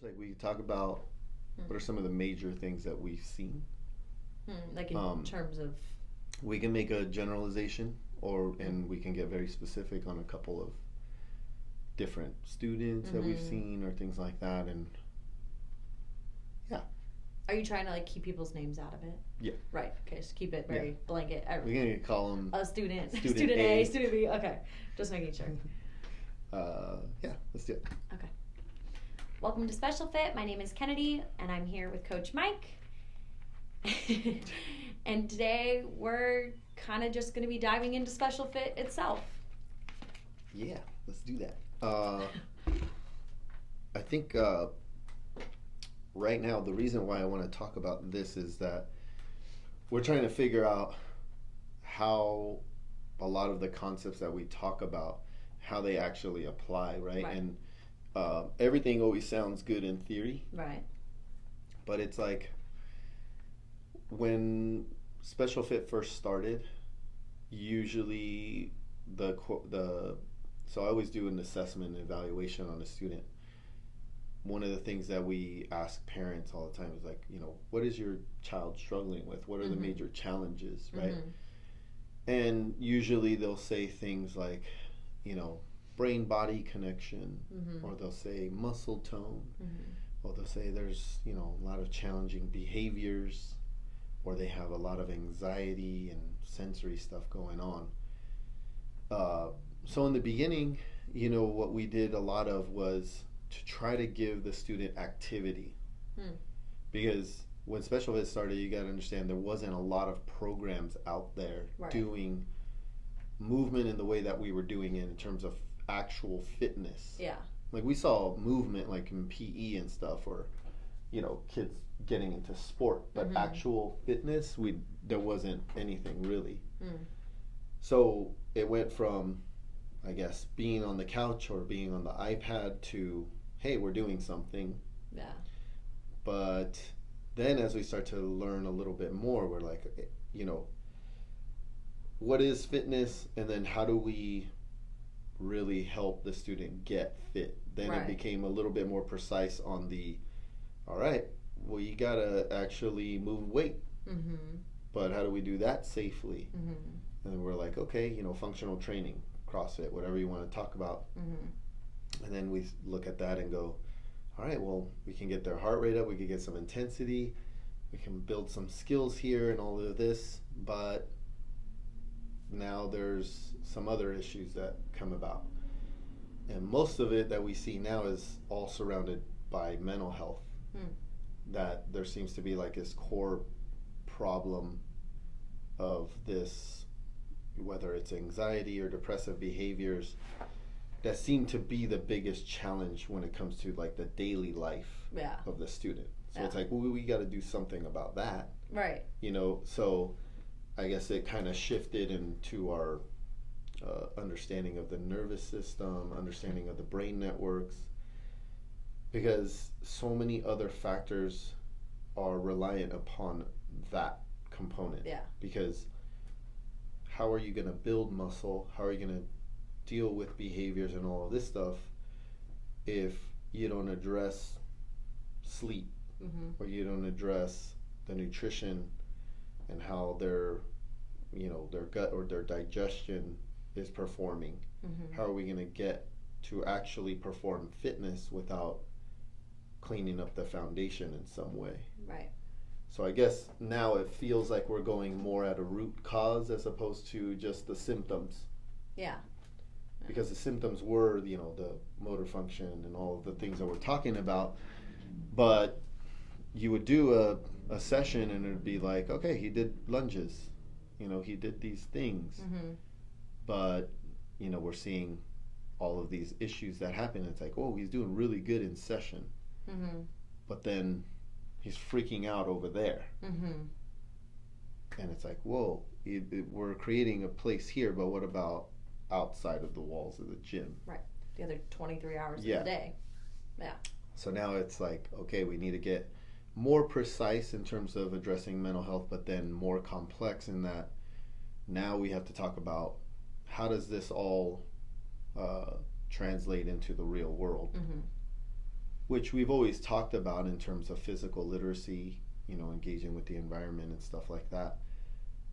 Like we talk about what are some of the major things that we've seen. Like in Um, terms of. we can make a generalization, or Mm. and we can get very specific on a couple of different students that we've Mm-hmm. seen or things like that. And yeah, Are you trying to like keep people's names out of it? yeah, Right. Okay. Just keep it very yeah. blanket. We can call them A student, student student A, A. student B. Okay. Just making sure. Yeah, let's do it. Okay. Welcome to Special Fit. My name is Kennedy, and I'm here with Coach Mike. And today we're kind of just going to be diving into Special Fit itself. Yeah, let's do that. I think right now the reason why I want to talk about this is that we're trying to figure out how a lot of the concepts that we talk about, how they actually apply, right? Right. And everything always sounds good in theory, Right. but it's like when Special Fit first started, usually the so I always do an assessment and evaluation on a student. One of the things that we ask parents all the time is like, what is your child struggling with? What are the Mhm. major challenges, right? Mm-hmm. And usually they'll say things like, brain body connection, Mm-hmm. or they'll say muscle tone, Mm-hmm. or they'll say there's, a lot of challenging behaviors, or they have a lot of anxiety and sensory stuff going on. So in the beginning, what we did a lot of was to try to give the student activity. Hmm. Because when Special Ed started, you got to understand there wasn't a lot of programs out there Right. doing movement in the way that we were doing it in terms of actual fitness. Yeah. Like we saw movement like in PE and stuff, or kids getting into sport, but Mhm. actual fitness, there wasn't anything really. Mm. So it went from, I guess, being on the couch or being on the iPad to, hey, we're doing something. Yeah. But then as we start to learn a little bit more, we're like, what is fitness, and then how do we really help the student get fit? Then Right. it became a little bit more precise on the, all right, well, you gotta actually move weight, Mm-hmm. but how do we do that safely? Mm-hmm. And then we're like, okay, functional training, CrossFit, whatever you want to talk about. Mm-hmm. And then we look at that and go, all right, well, we can get their heart rate up, we can get some intensity, we can build some skills here and all of this, but now there's some other issues that come about. And most of it that we see now is all surrounded by mental health. Hmm. That there seems to be like this core problem of this, whether it's anxiety or depressive behaviors, that seem to be the biggest challenge when it comes to like the daily life Yeah. of the student. So Yeah. it's like, well, we got to do something about that, Right. So I guess it kind of shifted into our understanding of the nervous system, understanding of the brain networks, because so many other factors are reliant upon that component. Yeah. Because how are you going to build muscle? How are you going to deal with behaviors and all of this stuff if you don't address sleep, Mm-hmm. or you don't address the nutrition and how their gut or their digestion is performing? Mm-hmm. How are we going to get to actually perform fitness without cleaning up the foundation in some way? Right. So I guess now it feels like we're going more at a root cause as opposed to just the symptoms, Yeah. because the symptoms were, the motor function and all of the things that we're talking about. But you would do a session and it would be like, okay, he did lunges, he did these things, Mm-hmm. but we're seeing all of these issues that happen. It's like, oh, he's doing really good in session, Mm-hmm. but then he's freaking out over there. Mm-hmm. And it's like, whoa, we're creating a place here, but what about outside of the walls of the gym? The other 23 hours Yeah. of the day. Yeah. So now it's like, okay, we need to get more precise in terms of addressing mental health, but then more complex in that now we have to talk about how does this all translate into the real world. Mm-hmm. which we've always talked about in terms of physical literacy, engaging with the environment and stuff like that.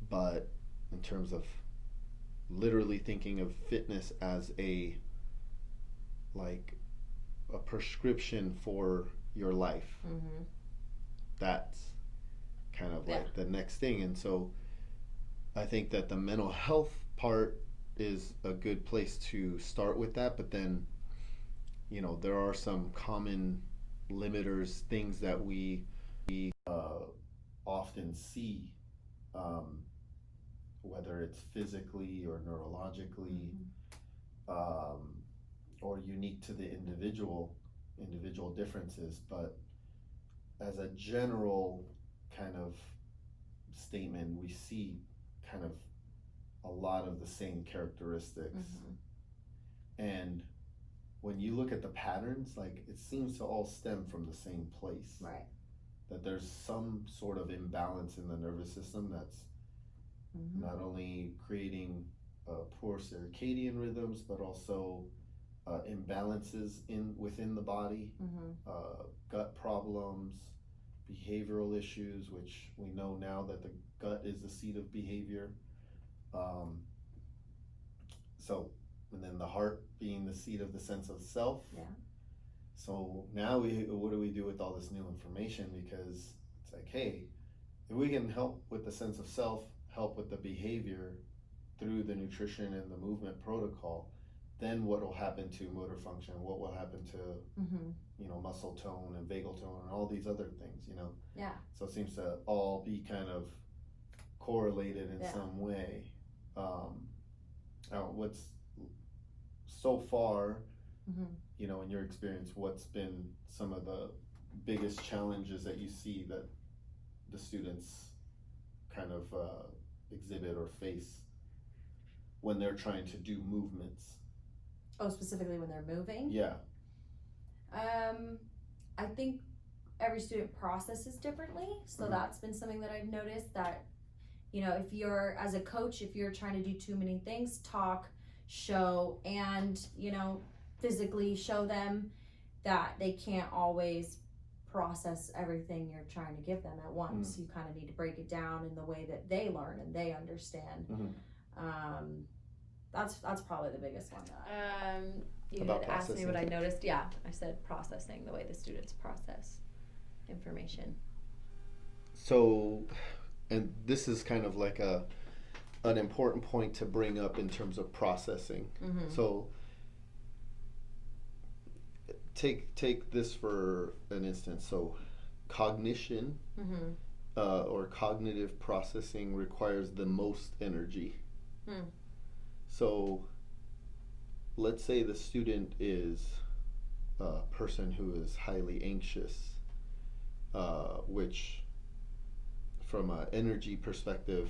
But in terms of literally thinking of fitness as like a prescription for your life, Mm-hmm. that's kind of Yeah. like the next thing. And so I think that the mental health part is a good place to start with that, but then there are some common limiters, things that we often see, um, whether it's physically or neurologically, um, or unique to the individual differences. But as a general kind of statement, we see kind of a lot of the same characteristics. And when you look at the patterns, like it seems to all stem from the same place. Right. That there's some sort of imbalance in the nervous system that's not only creating poor circadian rhythms, but also imbalances within the body, gut problems, behavioral issues, which we know now that the gut is the seat of behavior. So, and then the heart being the seat of the sense of self. Yeah. So now what do we do with all this new information? Because it's like, hey, if we can help with the sense of self, help with the behavior through the nutrition and the movement protocol, then what will happen to motor function? What will happen to muscle tone and vagal tone and all these other things? Yeah. So it seems to all be kind of correlated in some way. What's so far, in your experience, what's been some of the biggest challenges that you see that the students kind of exhibit or face when they're trying to do movements? Oh, specifically when they're moving? Yeah. I think every student processes differently. So that's been something that I've noticed that, if you're, as a coach, if you're trying to do too many things, talk, show, and, physically show them, that they can't always process everything you're trying to give them at once. You kind of need to break it down in the way that they learn and they understand. That's probably the biggest one. You About had asked me what I processing. noticed. Yeah, I said processing, the way the students process information. So, and this is kind of like an important point to bring up in terms of processing. So take this for an instance. So cognition or cognitive processing requires the most energy. So let's say the student is a person who is highly anxious, which from an energy perspective,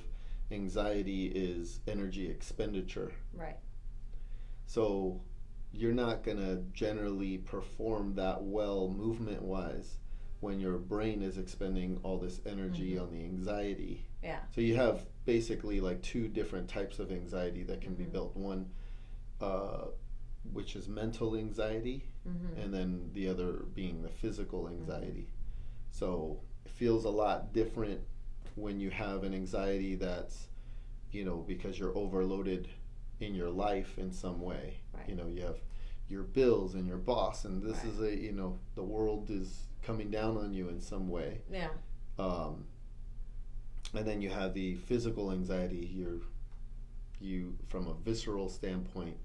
anxiety is energy expenditure. Right. So you're not going to generally perform that well movement wise when your brain is expending all this energy on the anxiety. Yeah. So you have basically like two different types of anxiety that can be built. One, which is mental anxiety, and then the other being the physical anxiety. So it feels a lot different when you have an anxiety that's, because you're overloaded in your life in some way. Right. You have your bills and your boss, and this is the world is coming down on you in some way. Yeah. And then you have the physical anxiety. You from a visceral standpoint,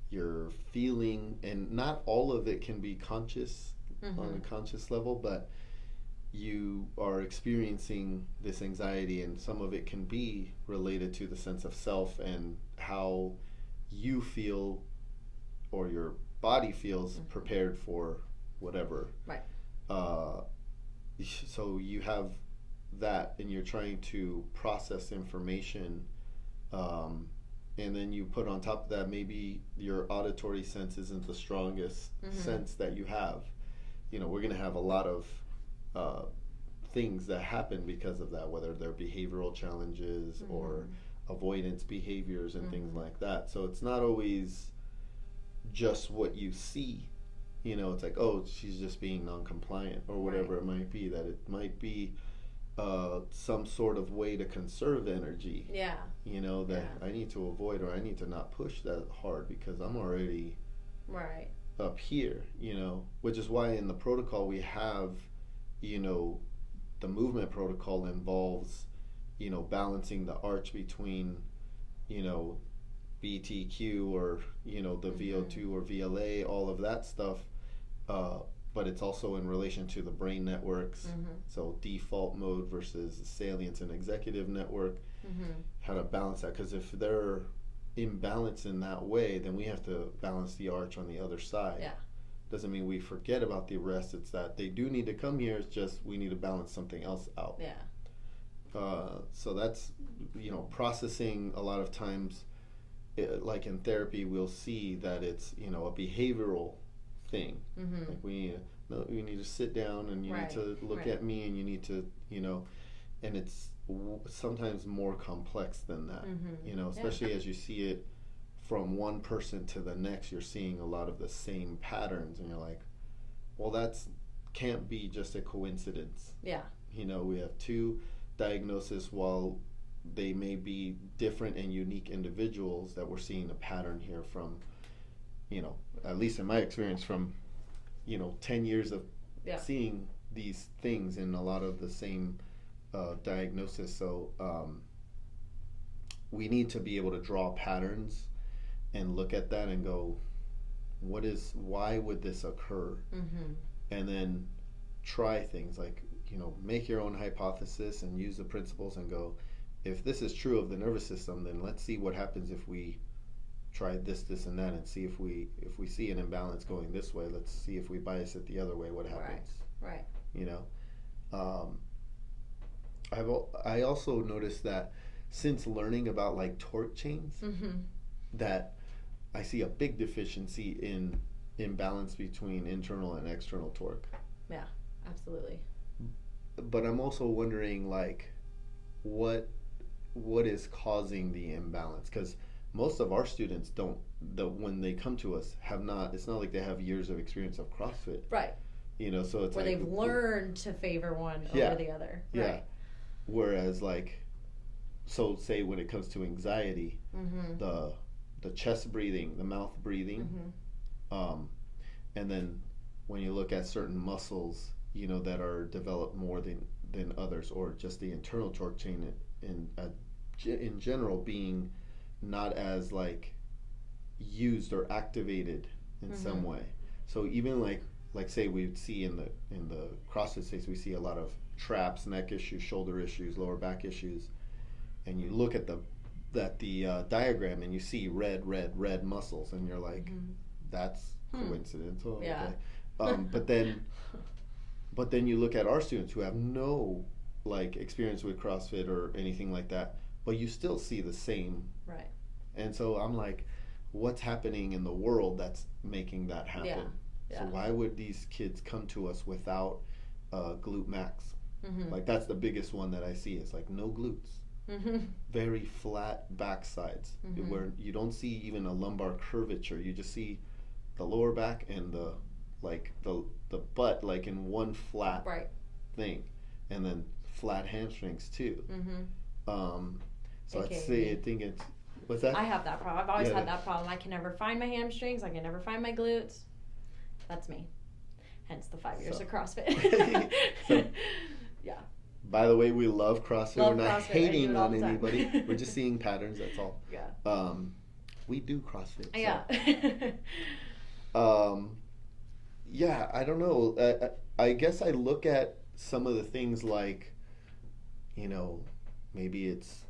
you're feeling, and not all of it can be conscious on a conscious level, but you are experiencing this anxiety, and some of it can be related to the sense of self and how you feel or your body feels prepared for whatever. Right. So you have that, and you're trying to process information, and then you put on top of that, maybe your auditory sense isn't the strongest sense that you have. We're going to have a lot of things that happen because of that, whether they're behavioral challenges or avoidance behaviors and things like that. So it's not always just what you see You know, it's like, oh, she's just being non-compliant or whatever it might be. That it might be some sort of way to conserve energy. Yeah. You know, that I need to avoid, or I need to not push that hard because I'm already Right. up here, you know, which is why in the protocol we have, you know, the movement protocol involves, you know, balancing the arch between, you know, BTQ or, you know, the VO2 or VLA, all of that stuff. But it's also in relation to the brain networks. So default mode versus salience and executive network. How to balance that, because if they're imbalanced in that way, then we have to balance the arch on the other side. Yeah. Doesn't mean we forget about the rest. It's that they do need to come here. It's just we need to balance something else out. Yeah. So that's, you know, processing. A lot of times, like in therapy, we'll see that it's, you know, a behavioral thing. Like we need to sit down and you need to look at me and you need to, you know, and it's sometimes more complex than that. You know, especially as you see it from one person to the next, you're seeing a lot of the same patterns and you're like, well, that's can't be just a coincidence. Yeah. You know, we have two diagnoses, while they may be different and unique individuals, that we're seeing a pattern here from, you know, at least in my experience, from, you know, 10 years of seeing these things in a lot of the same diagnosis. So we need to be able to draw patterns and look at that and go, why would this occur? And then try things like, you know, make your own hypothesis and use the principles and go, if this is true of the nervous system, then let's see what happens if we try this, and that, and see if we see an imbalance going this way. Let's see if we bias it the other way. What happens? Right. You know, I also noticed that since learning about like torque chains, that I see a big deficiency in imbalance between internal and external torque. Yeah, absolutely. But I'm also wondering, like, what is causing the imbalance? Because most of our students when they come to us, have not. It's not like they have years of experience of CrossFit. Right. You know, so it's where like they've learned to favor one over the other. Yeah. Right. Whereas, like, so say when it comes to anxiety, the chest breathing, the mouth breathing, and then when you look at certain muscles, you know, that are developed more than others, or just the internal torque chain in general being not as like used or activated in some way. So even like say we see in the CrossFit space, we see a lot of traps, neck issues, shoulder issues, lower back issues, and you look at the diagram and you see red muscles, and you're like, that's coincidental. Yeah. Okay. But then you look at our students who have no like experience with CrossFit or anything like that, but you still see the same. Right. And so I'm like, what's happening in the world that's making that happen? So why would these kids come to us without glute max? Like, that's the biggest one that I see. It's like no glutes, very flat backsides, where you don't see even a lumbar curvature. You just see the lower back and the butt like in one flat thing, and then flat hamstrings too. So AKA. I think it's, what's that? I have that problem. I've always had that problem. I can never find my hamstrings. I can never find my glutes. That's me. Hence the 5 years of CrossFit. So, yeah. By the way, we love CrossFit. Love We're not CrossFit. hating on the time. anybody. We're just seeing patterns. That's all. Yeah. We do CrossFit. So. Yeah. Yeah, I don't know. I guess I look at some of the things like, you know, maybe it's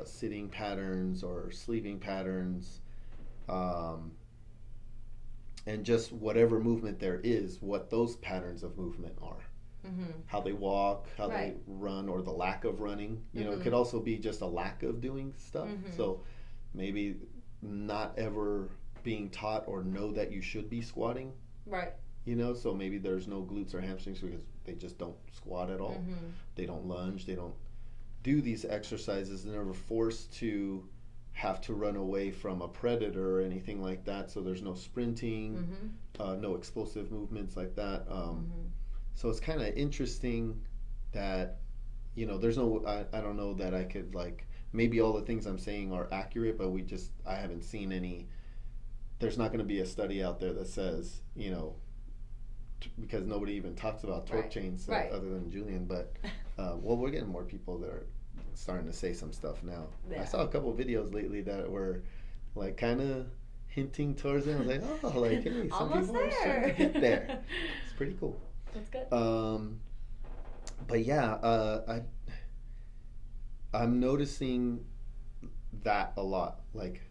sitting patterns or sleeping patterns, and just whatever movement there is, what those patterns of movement are. How they walk, how they run, or the lack of running. You know, it could also be just a lack of doing stuff. So maybe not ever being taught or know that you should be squatting. Right. You know, so maybe there's no glutes or hamstrings because they just don't squat at all. They don't lunge. They don't do these exercises. They're never forced to have to run away from a predator or anything like that. So there's no sprinting. no explosive movements like that. Mm-hmm. So it's kind of interesting that, there's no, I don't know that I could like, maybe all the things I'm saying are accurate, but I haven't seen any, there's not going to be a study out there that says, because nobody even talks about torque Right. chains Right. other than Julian, but well, we're getting more people that are starting to say some stuff now. Yeah. I saw a couple videos lately that were like kind of hinting towards it. I was like, oh, like, hey, some Almost people are starting to get there. It's pretty cool. That's good. But yeah, I'm noticing that a lot, like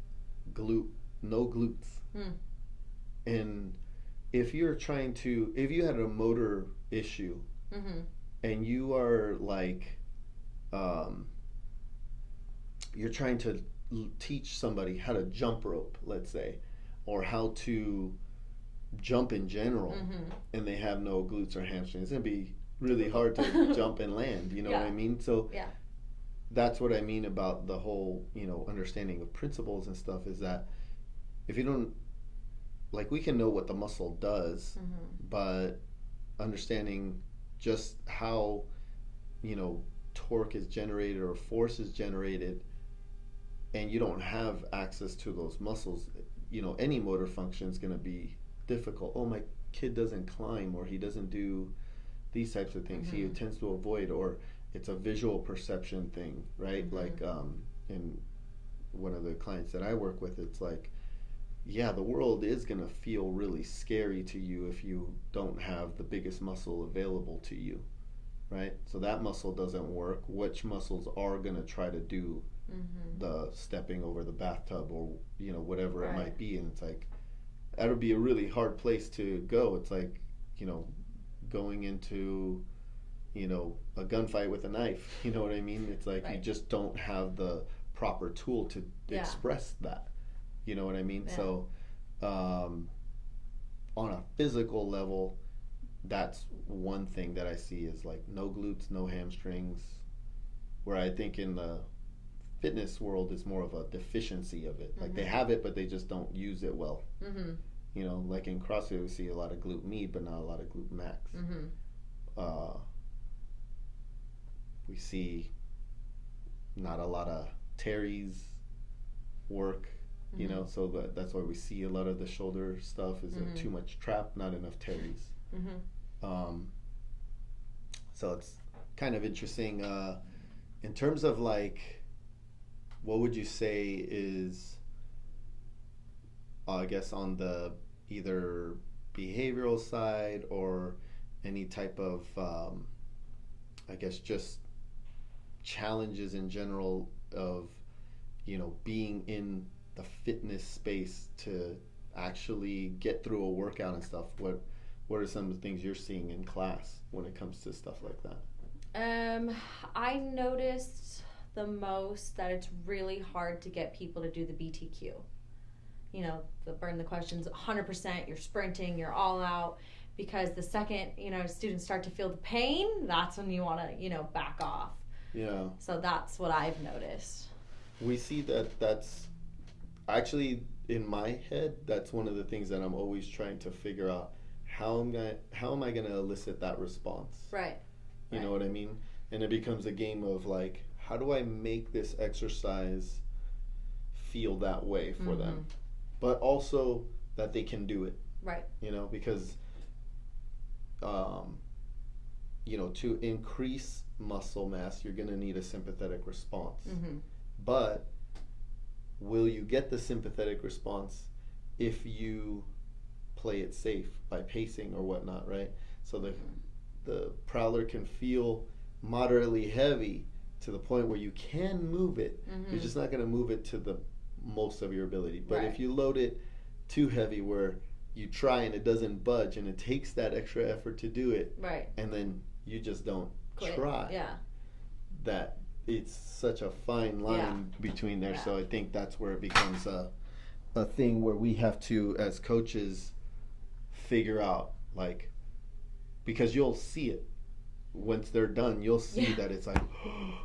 no glutes. And if you had a motor issue Mm-hmm. and you are like, you're trying to teach somebody how to jump rope, let's say, or how to jump in general, Mm-hmm. and they have no glutes or hamstrings, it's gonna be really hard to jump and land. You know what I mean? So Yeah. that's what I mean about the whole, understanding of principles and stuff, is that if you don't, like, we can know what the muscle does, Mm-hmm. but understanding just how, torque is generated or force is generated, and you don't have access to those muscles, any motor function is going to be difficult. Oh, my kid doesn't climb, or he doesn't do these types of things. He tends to avoid, or it's a visual perception thing, right? Like, in one of the clients that I work with, it's like, yeah, the world is going to feel really scary to you if you don't have the biggest muscle available to you, right? So that muscle doesn't work. Which muscles are going to try to do the stepping over the bathtub, or whatever it might be? And it's like, that would be a really hard place to go. It's like, going into a gunfight with a knife. You know what I mean? It's like, you just don't have the proper tool to express that. You know what I mean? So on a physical level, that's one thing that I see is like no glutes, no hamstrings, where I think in the fitness world is more of a deficiency of it. Like, they have it, but they just don't use it well. Like in CrossFit, we see a lot of glute med, but not a lot of glute max. We see not a lot of teres work, so that's why we see a lot of the shoulder stuff is too much trap, not enough teres. So it's kind of interesting. In terms of like, what would you say is, I guess, on the either behavioral side or any type of, I guess, just challenges in general of, being in the fitness space to actually get through a workout and stuff? What are some of the things you're seeing in class when it comes to stuff like that? I noticed the most that it's really hard to get people to do the BTQ. The burn the questions 100%, you're sprinting, you're all out, because the second, students start to feel the pain, that's when you want to, back off. Yeah. So that's what I've noticed. We see that's actually, in my head, that's one of the things that I'm always trying to figure out. How am I gonna elicit that response? Right. You know what I mean? And it becomes a game of like, how do I make this exercise feel that way for them, but also that they can do it. Right. Because to increase muscle mass, you're gonna need a sympathetic response. But will you get the sympathetic response if you play it safe by pacing or whatnot, right? So the prowler can feel moderately heavy to the point where you can move it. You're just not going to move it to the most of your ability. But if you load it too heavy where you try and it doesn't budge and it takes that extra effort to do it, and then you just don't try, that it's such a fine line between there. So I think that's where it becomes a thing where we have to, as coaches, figure out, like, because you'll see it once they're done, you'll see that it's like,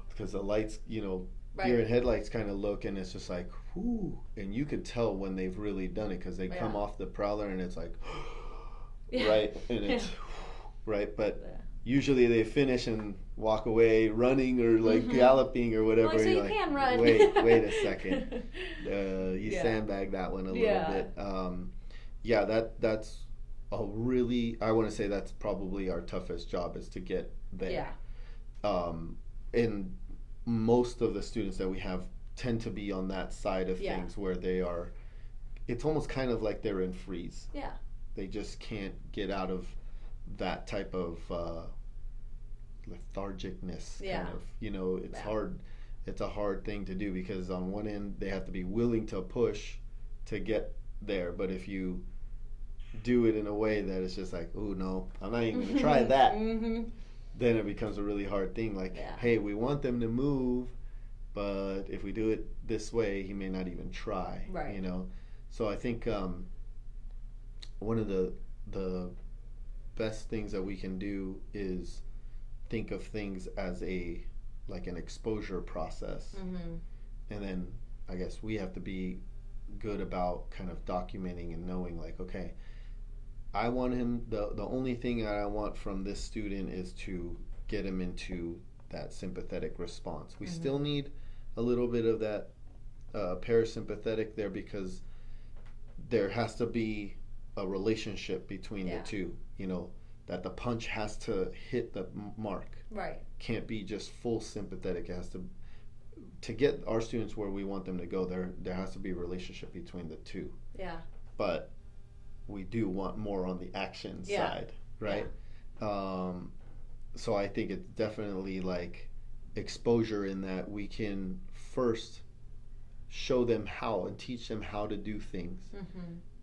because the lights, deer in headlights kind of look, and it's just like, whoo, and you could tell when they've really done it, because they come off the prowler and it's like, right? And it's right, but Yeah. usually they finish and walk away running or like galloping or whatever. Like, so You're you can run. wait a second. You Yeah. sandbag that one a little Yeah. bit. Yeah, that's a really, I want to say that's probably our toughest job, is to get there. Yeah. And most of the students that we have tend to be on that side of Yeah. things where they are, it's almost kind of like they're in freeze. Yeah. They just can't get out of that type of lethargicness. Yeah. Kind of, you know, it's Yeah. hard. It's a hard thing to do because on one end they have to be willing to push to get there, but if you do it in a way that it's just like, oh no, I'm not even gonna try that, then it becomes a really hard thing. Like, Yeah. hey, we want them to move, but if we do it this way, he may not even try. Right. You know, so I think one of the best things that we can do is think of things as like an exposure process, and then I guess we have to be good about kind of documenting and knowing, like, okay, I want him, the only thing that I want from this student is to get him into that sympathetic response. We still need a little bit of that parasympathetic there, because there has to be a relationship between the two, you know, that the punch has to hit the mark. Right. Can't be just full sympathetic. It has to get our students where we want them to go, there has to be a relationship between the two. Yeah. But we do want more on the action side, right? So I think it's definitely like exposure, in that we can first show them how and teach them how to do things,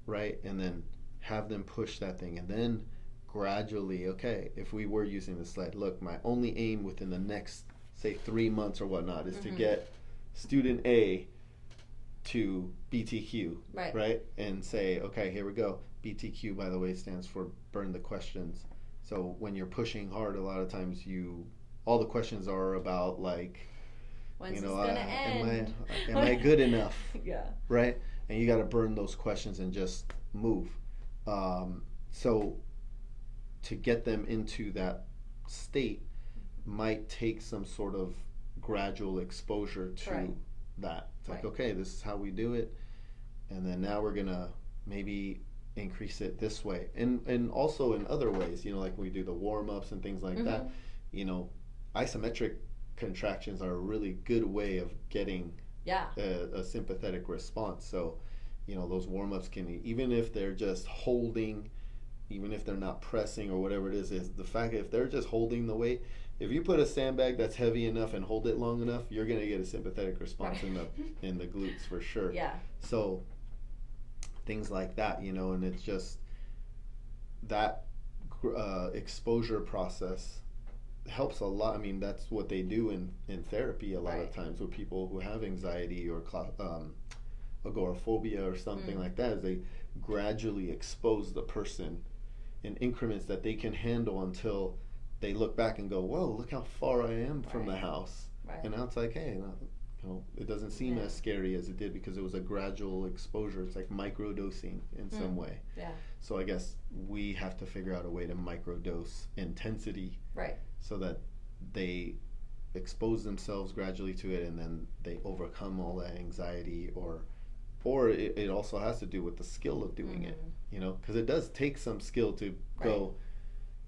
right? And then have them push that thing, and then gradually, okay, if we were using the sled, look, my only aim within the next, say, 3 months or whatnot is to get student A to BTQ, right? And say, okay, here we go. BTQ, by the way, stands for burn the questions. So when you're pushing hard, a lot of times all the questions are about, like, When's you this know, gonna end? am I good enough? Yeah. Right? And you got to burn those questions and just move. So to get them into that state might take some sort of gradual exposure to that. It's like, okay, this is how we do it, and then now we're gonna maybe increase it this way, and also in other ways, you know, like we do the warm-ups and things like that. You know, isometric contractions are a really good way of getting a sympathetic response. So, you know, those warm-ups can, even if they're just holding, even if they're not pressing or whatever it is the fact that if they're just holding the weight, if you put a sandbag that's heavy enough and hold it long enough, you're going to get a sympathetic response in the glutes for sure. Yeah. So things like that, you know, and it's just that exposure process helps a lot. I mean, that's what they do in therapy a lot of times with people who have anxiety or agoraphobia or something like that, is they gradually expose the person in increments that they can handle until they look back and go, whoa, look how far I am from the house. And now it's like, hey, you know, it doesn't seem as scary as it did because it was a gradual exposure. It's like micro-dosing in some way. Yeah. So I guess we have to figure out a way to micro-dose intensity, so that they expose themselves gradually to it, and then they overcome all that anxiety, or it also has to do with the skill of doing it, you know, because it does take some skill to go,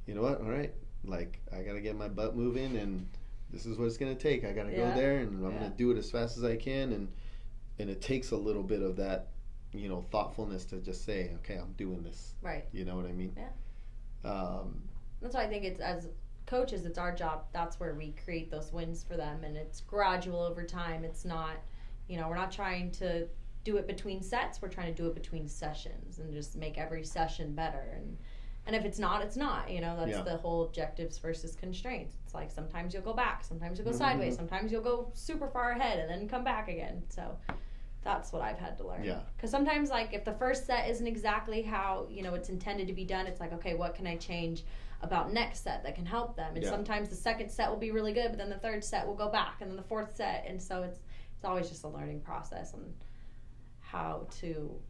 you know what, all right, like, I got to get my butt moving, and this is what it's going to take. I got to go there, and I'm going to do it as fast as I can, and it takes a little bit of that, you know, thoughtfulness to just say, okay, I'm doing this. You know what I mean? That's why I think it's, as coaches, it's our job. That's where we create those wins for them, and it's gradual over time. It's not, you know, we're not trying to do it between sets. We're trying to do it between sessions and just make every session better. And if it's not, it's not. You know, that's the whole objectives versus constraints. It's like sometimes you'll go back, sometimes you'll go sideways, sometimes you'll go super far ahead and then come back again. So that's what I've had to learn. Because sometimes, like, if the first set isn't exactly how, you know, it's intended to be done, it's like, okay, what can I change about next set that can help them? And sometimes the second set will be really good, but then the third set will go back, and then the fourth set. And so it's always just a learning process on how to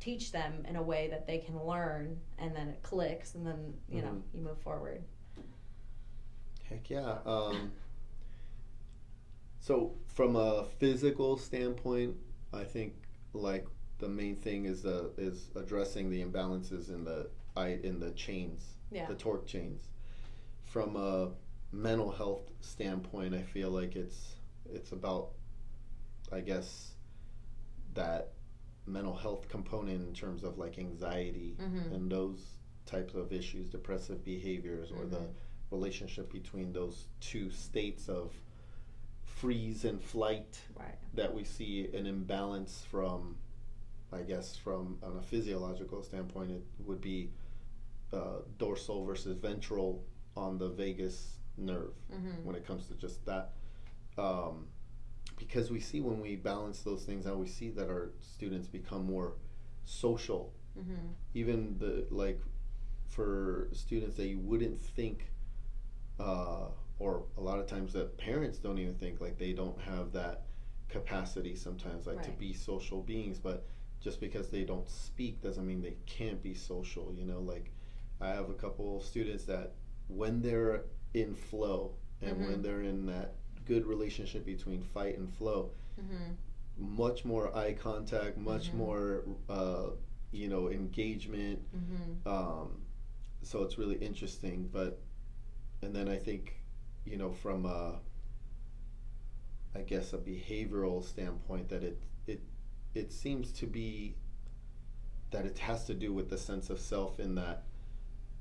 teach them in a way that they can learn, and then it clicks, and then you know you move forward. Heck yeah. So from a physical standpoint, I think like the main thing is addressing the imbalances in the chains, Yeah. the torque chains. From a mental health standpoint, I feel like it's about, I guess, that mental health component in terms of like anxiety and those types of issues, depressive behaviors, or the relationship between those two states of freeze and flight, Right. that we see an imbalance from, I guess, from on a physiological standpoint, it would be dorsal versus ventral on the vagus nerve when it comes to just that. Because we see when we balance those things out, we see that our students become more social. Even for students that you wouldn't think, or a lot of times that parents don't even think, like they don't have that capacity sometimes, like to be social beings. But just because they don't speak doesn't mean they can't be social. You know, like I have a couple of students that when they're in flow and when they're in that good relationship between fight and flow, much more eye contact, much more engagement. So it's really interesting. But and then I think, from I guess a behavioral standpoint, that it seems to be that it has to do with the sense of self, in that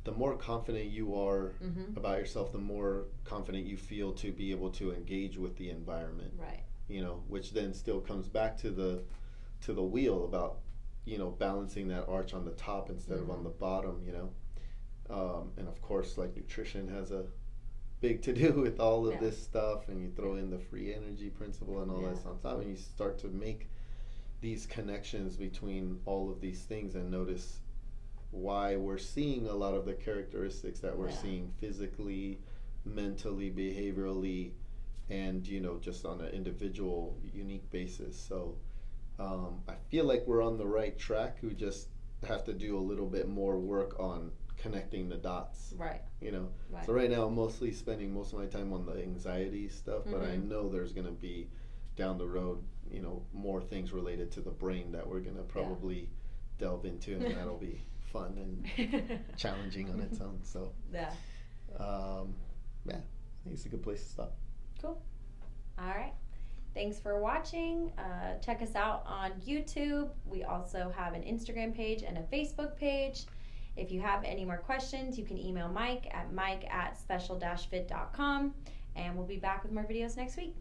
the more confident you are about yourself, the more confident you feel to be able to engage with the environment. Right. Which then still comes back to the wheel about, balancing that arch on the top instead of on the bottom, and of course, like nutrition has a big to do with all of this stuff, and you throw in the free energy principle and all that on top, and you start to make these connections between all of these things and notice why we're seeing a lot of the characteristics that we're seeing physically, mentally, behaviorally, and just on an individual, unique basis. So I feel like we're on the right track. We just have to do a little bit more work on connecting the dots. Right. So right now I'm mostly spending most of my time on the anxiety stuff, but I know there's going to be down the road, more things related to the brain that we're going to probably delve into, and that'll be fun and challenging on its own. So I think it's a good place to stop. Cool. All right. Thanks for watching. Check us out on YouTube. We also have an Instagram page and a Facebook page. If you have any more questions, you can email Mike at special-fit.com, and we'll be back with more videos next week.